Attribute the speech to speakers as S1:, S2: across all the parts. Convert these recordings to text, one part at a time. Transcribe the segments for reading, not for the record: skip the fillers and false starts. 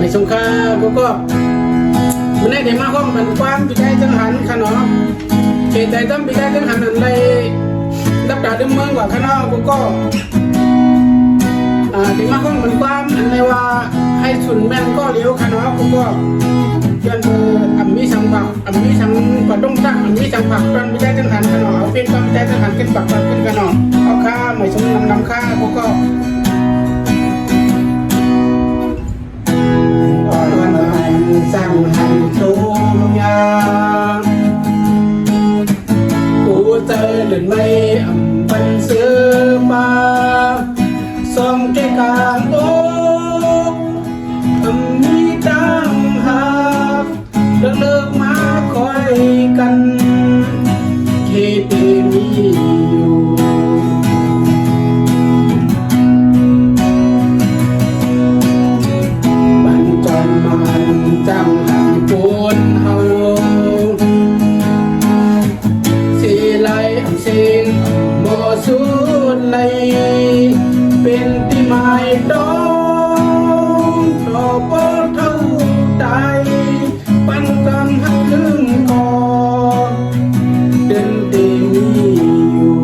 S1: ไม่สงค่าก็มันได้มาห้องมันความปีได้จังหันขนอเกใจตั้มปีได้จังหันอะไรรับดาดึงเมืองกว่าขนอก็ถึงมาห้องมันความอะไรว่าให้สุนแม่นก็เลี้ยวขนอก็ยันอัมมีสังผักอัมมีสังกว่าต้องตั้งอัมมีสังผักตอนปีได้จังหันขนอเอาเป็นความปีได้จังหันขึ้นปักปักขึ้นขนอเอาค่าไม่สมนำค่าก็สั่งหันทุกอย่างกูเจอหรือไม่ปันซื้อมาส่งแก่กลางโอ้มีตั้งหากเลิกมาคอยกันเคเตมีอยู่จำหันปูนเฮาสีไหลสิ่งโมสุดไหลเป็นที่หมายดองต่อปอเท่าใดปันกันหักลึงคอเดินเตมีอยู่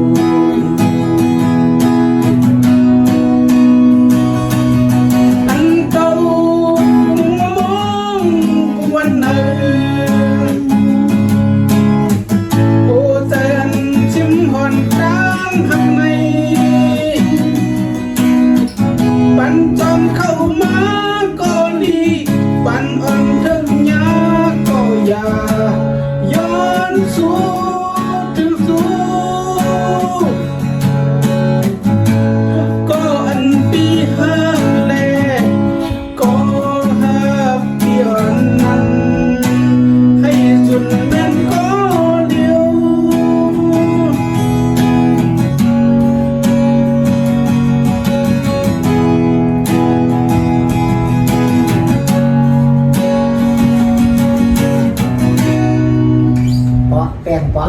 S1: อันเก่าแป้งปะ